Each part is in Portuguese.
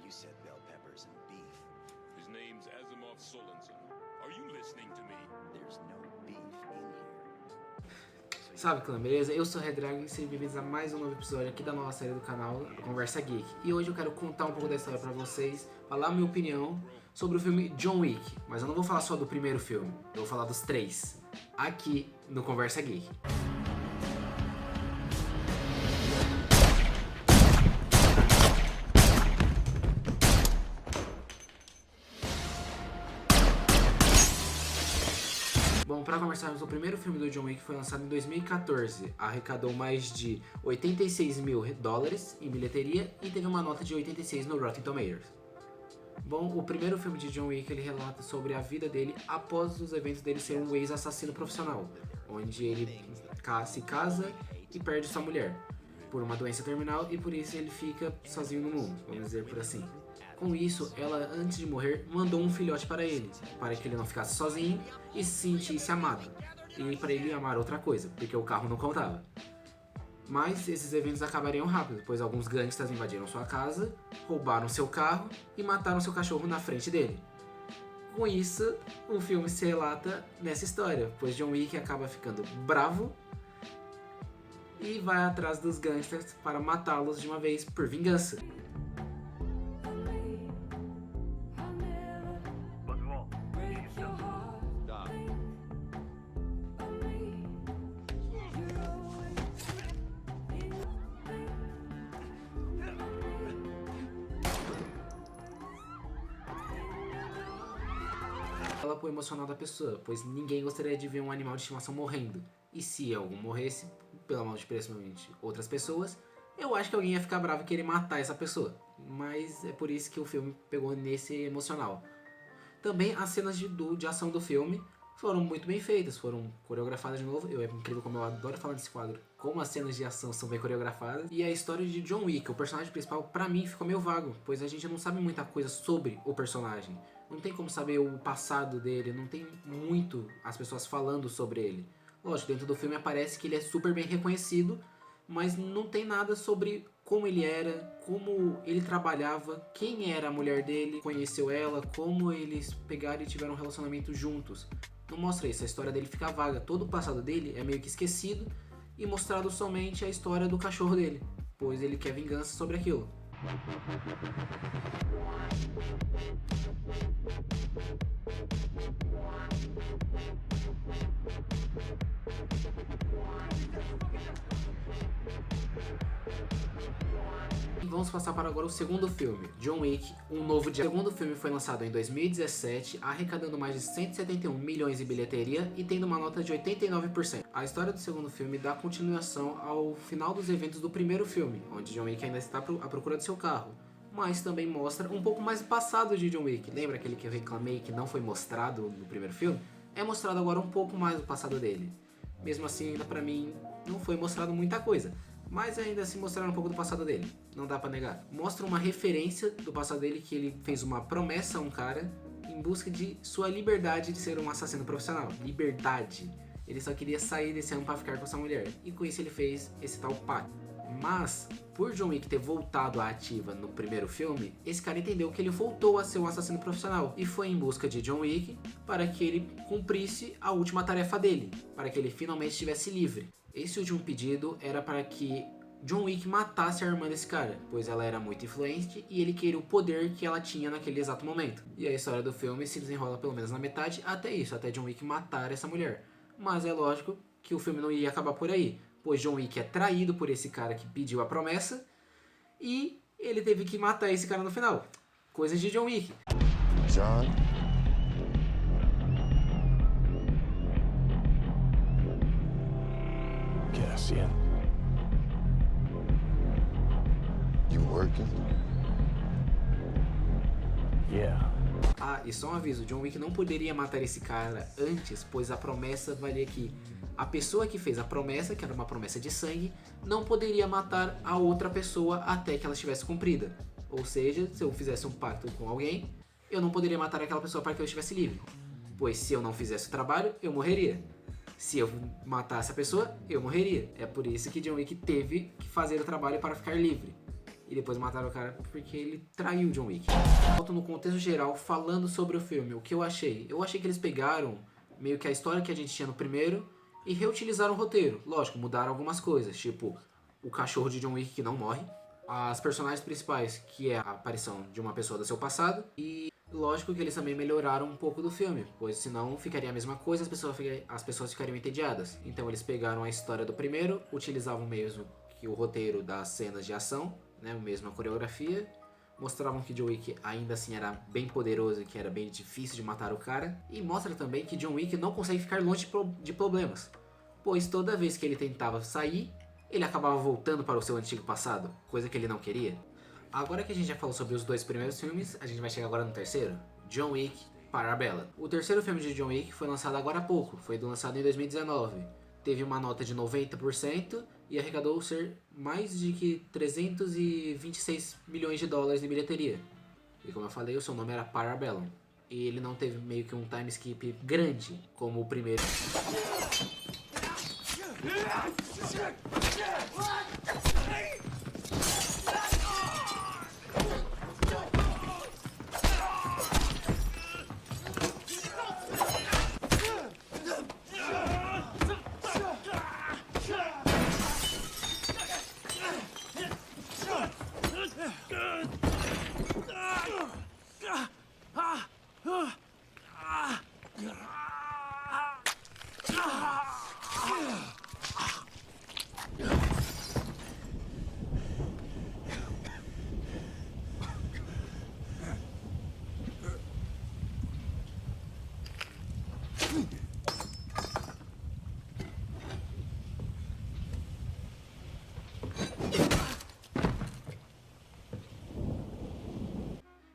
You said bell peppers and beef. His name's Asimov Sorensen. Are you listening to me? There's no beef in here. Salve clã, beleza? Eu sou o Redrag e sejam bem-vindos a mais um novo episódio aqui da nova série do canal Conversa Geek. E hoje eu quero contar um pouco da história pra vocês, falar minha opinião sobre o filme John Wick. Mas eu não vou falar só do primeiro filme, eu vou falar dos três, aqui no Conversa Geek. Bom, para conversarmos, o primeiro filme do John Wick foi lançado em 2014, arrecadou mais de 86 mil dólares em bilheteria e teve uma nota de 86 no Rotten Tomatoes. Bom, o primeiro filme de John Wick ele relata sobre a vida dele após os eventos dele ser um ex-assassino profissional, onde ele se casa e perde sua mulher por uma doença terminal e por isso ele fica sozinho no mundo, vamos dizer por assim. Com isso, ela, antes de morrer, mandou um filhote para ele, para que ele não ficasse sozinho e se sentisse amado. E para ele amar outra coisa, porque o carro não contava. Mas esses eventos acabariam rápido, pois alguns gangsters invadiram sua casa, roubaram seu carro e mataram seu cachorro na frente dele. Com isso, o filme se relata nessa história, pois John Wick acaba ficando bravo e vai atrás dos gangsters para matá-los de uma vez por vingança. Ela pro emocional da pessoa, pois ninguém gostaria de ver um animal de estimação morrendo. E se algum morresse, pela mão de principalmente outras pessoas, eu acho que alguém ia ficar bravo e querer matar essa pessoa. Mas é por isso que o filme pegou nesse emocional. Também as cenas de ação do filme foram muito bem feitas, foram coreografadas de novo. É incrível como eu adoro falar desse quadro, como as cenas de ação são bem coreografadas. E a história de John Wick, o personagem principal, pra mim ficou meio vago, pois a gente não sabe muita coisa sobre o personagem. Não tem como saber o passado dele, não tem muito as pessoas falando sobre ele. Lógico, dentro do filme aparece que ele é super bem reconhecido, mas não tem nada sobre como ele era, como ele trabalhava, quem era a mulher dele, conheceu ela, como eles pegaram e tiveram um relacionamento juntos. Não mostra isso, a história dele fica vaga, todo o passado dele é meio que esquecido e mostrado somente a história do cachorro dele, pois ele quer vingança sobre aquilo. E vamos passar para agora o segundo filme, John Wick, Um Novo Dia. O segundo filme foi lançado em 2017, arrecadando mais de 171 milhões em bilheteria e tendo uma nota de 89%. A história do segundo filme dá continuação ao final dos eventos do primeiro filme, onde John Wick ainda está à procura do seu carro, mas também mostra um pouco mais do passado de John Wick. Lembra aquele que eu reclamei que não foi mostrado no primeiro filme? É mostrado agora um pouco mais do passado dele. Mesmo assim, ainda pra mim, não foi mostrado muita coisa. Mas ainda assim mostraram um pouco do passado dele, não dá pra negar. Mostra uma referência do passado dele, que ele fez uma promessa a um cara em busca de sua liberdade de ser um assassino profissional. Liberdade. Ele só queria sair desse ano pra ficar com sua mulher. E com isso ele fez esse tal pacto. Mas, por John Wick ter voltado à ativa no primeiro filme, esse cara entendeu que ele voltou a ser um assassino profissional e foi em busca de John Wick para que ele cumprisse a última tarefa dele, para que ele finalmente estivesse livre. Esse último pedido era para que John Wick matasse a irmã desse cara, pois ela era muito influente e ele queria o poder que ela tinha naquele exato momento. E a história do filme se desenrola pelo menos na metade até isso, até John Wick matar essa mulher. Mas é lógico que o filme não ia acabar por aí, pois John Wick é traído por esse cara que pediu a promessa e ele teve que matar esse cara no final. Coisas de John Wick. John? Cassian. You working? Yeah. Ah, e só um aviso, John Wick não poderia matar esse cara antes, pois a promessa valia que a pessoa que fez a promessa, que era uma promessa de sangue, não poderia matar a outra pessoa até que ela estivesse cumprida. Ou seja, se eu fizesse um pacto com alguém, eu não poderia matar aquela pessoa para que eu estivesse livre. Pois se eu não fizesse o trabalho, eu morreria. Se eu matasse a pessoa, eu morreria. É por isso que John Wick teve que fazer o trabalho para ficar livre. e depois mataram o cara porque ele traiu o John Wick. Volto no contexto geral falando sobre o filme, o que eu achei. Eu achei que eles pegaram meio que a história que a gente tinha no primeiro e reutilizaram o roteiro. Lógico, mudaram algumas coisas, tipo o cachorro de John Wick que não morre, as personagens principais, que é a aparição de uma pessoa do seu passado, e lógico que eles também melhoraram um pouco do filme, pois senão ficaria a mesma coisa, as pessoas ficariam entediadas. Então eles pegaram a história do primeiro, utilizavam mesmo que o roteiro das cenas de ação, né, mesmo a coreografia, mostravam que John Wick ainda assim era bem poderoso e que era bem difícil de matar o cara, e mostra também que John Wick não consegue ficar longe de problemas, pois toda vez que ele tentava sair, ele acabava voltando para o seu antigo passado, coisa que ele não queria. Agora que a gente já falou sobre os 2 primeiros filmes, a gente vai chegar agora no terceiro, John Wick Parabellum. O terceiro filme de John Wick foi lançado agora há pouco, foi lançado em 2019. Teve uma nota de 90% e arrecadou ser mais de que 326 milhões de dólares em bilheteria. E como eu falei, o seu nome era Parabellum. E ele não teve meio que um time skip grande como o primeiro.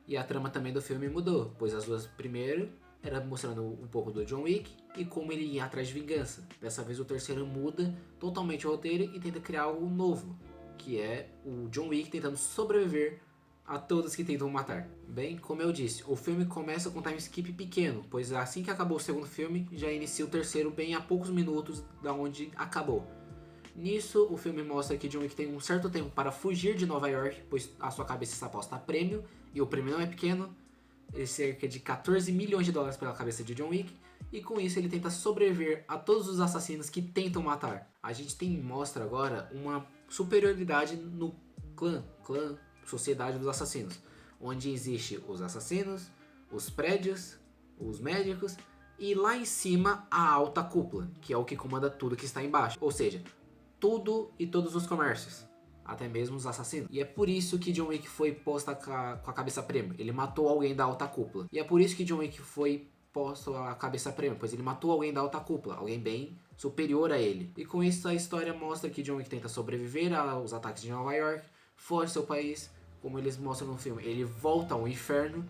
E a trama também do filme mudou, pois as duas primeiro era mostrando um pouco do John Wick e como ele ia atrás de vingança. Dessa vez o terceiro muda totalmente o roteiro e tenta criar algo novo, que é o John Wick tentando sobreviver a todos que tentam matar. Bem, como eu disse, o filme começa com um time skip pequeno, pois assim que acabou o segundo filme, já inicia o terceiro bem a poucos minutos da onde acabou. Nisso, o filme mostra que John Wick tem um certo tempo para fugir de Nova York, pois a sua cabeça está posta a prêmio, e o prêmio não é pequeno, é cerca de 14 milhões de dólares pela cabeça de John Wick, e com isso ele tenta sobreviver a todos os assassinos que tentam matar. A gente mostra agora uma superioridade no clã, sociedade dos assassinos, onde existe os assassinos, os prédios, os médicos, e lá em cima a alta cúpula, que é o que comanda tudo que está embaixo, ou seja, tudo e todos os comércios, até mesmo os assassinos. E é por isso que John Wick foi posta com a cabeça prêmio. Ele matou alguém da alta cúpula. E é por isso que John Wick foi posto a cabeça prêmio, pois ele matou alguém da alta cúpula, alguém bem superior a ele. E com isso a história mostra que John Wick tenta sobreviver aos ataques de Nova York, foge seu país, como eles mostram no filme. Ele volta ao inferno,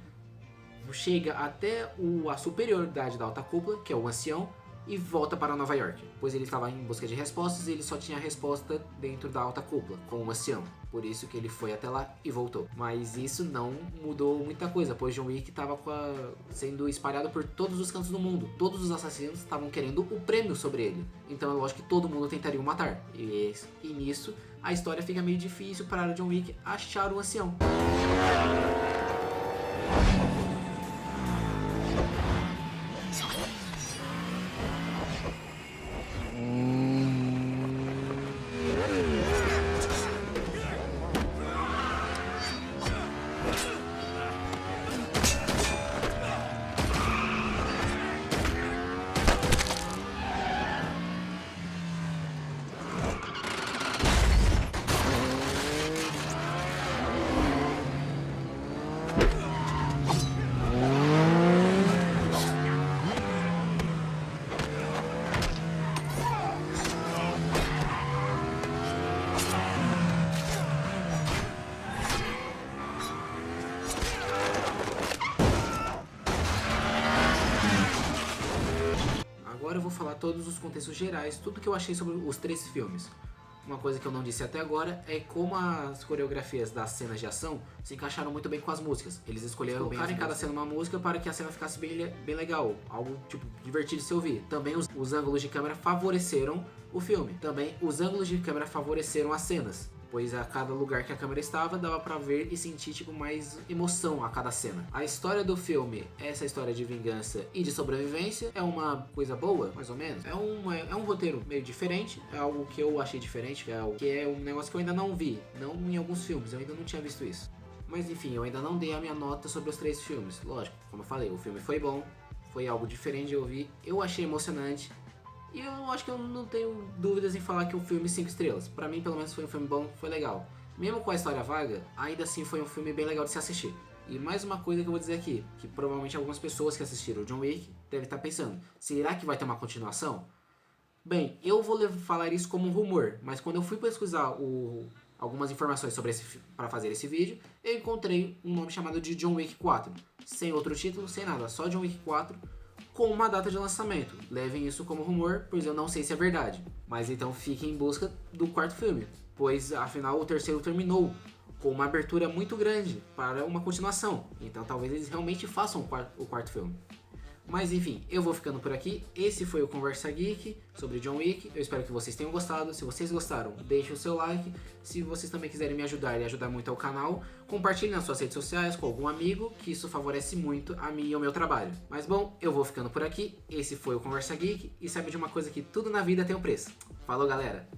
chega até a superioridade da alta cúpula, que é o ancião, e volta para Nova York, pois ele estava em busca de respostas e ele só tinha a resposta dentro da alta cúpula, com o ancião. Por isso que ele foi até lá e voltou. Mas isso não mudou muita coisa, pois John Wick estava sendo espalhado por todos os cantos do mundo. Todos os assassinos estavam querendo o prêmio sobre ele. Então é lógico que todo mundo tentaria o matar. E nisso a história fica meio difícil para John Wick achar o ancião. Agora eu vou falar todos os contextos gerais, tudo que eu achei sobre os 3 filmes. Uma coisa que eu não disse até agora é como as coreografias das cenas de ação se encaixaram muito bem com as músicas. Eles escolheram colocar em cada cena uma música para que a cena ficasse bem legal, algo tipo divertido de se ouvir. Também os ângulos de câmera favoreceram o filme. Também os ângulos de câmera favoreceram as cenas. pois a cada lugar que a câmera estava dava pra ver e sentir tipo mais emoção a cada cena. A história do filme, essa história de vingança e de sobrevivência, é uma coisa boa, mais ou menos. É um roteiro meio diferente, é algo que eu achei diferente, é um negócio que eu ainda não vi, não em alguns filmes, eu ainda não tinha visto isso. Mas enfim, eu ainda não dei a minha nota sobre os 3 filmes. Lógico, como eu falei, o filme foi bom, foi algo diferente de ouvir, eu achei emocionante. E eu acho que eu não tenho dúvidas em falar que o filme 5 estrelas. Pra mim, pelo menos, foi um filme bom, foi legal. Mesmo com a história vaga, ainda assim foi um filme bem legal de se assistir. E mais uma coisa que eu vou dizer aqui, que provavelmente algumas pessoas que assistiram o John Wick devem estar pensando, será que vai ter uma continuação? Bem, eu vou falar isso como um rumor, mas quando eu fui pesquisar algumas informações sobre para fazer esse vídeo, eu encontrei um nome chamado de John Wick 4. Sem outro título, sem nada, só John Wick 4. Com uma data de lançamento. Levem isso como rumor, pois eu não sei se é verdade. Mas então fiquem em busca do 4º filme, pois afinal o 3º terminou com uma abertura muito grande para uma continuação. Então talvez eles realmente façam o 4º filme. Mas enfim, eu vou ficando por aqui. Esse foi o Conversa Geek sobre John Wick. Eu espero que vocês tenham gostado. Se vocês gostaram, deixem o seu like. Se vocês também quiserem me ajudar e ajudar muito ao canal, compartilhe nas suas redes sociais com algum amigo, que isso favorece muito a mim e ao meu trabalho. Mas bom, eu vou ficando por aqui. Esse foi o Conversa Geek. E sabe de uma coisa, que tudo na vida tem um preço. Falou, galera!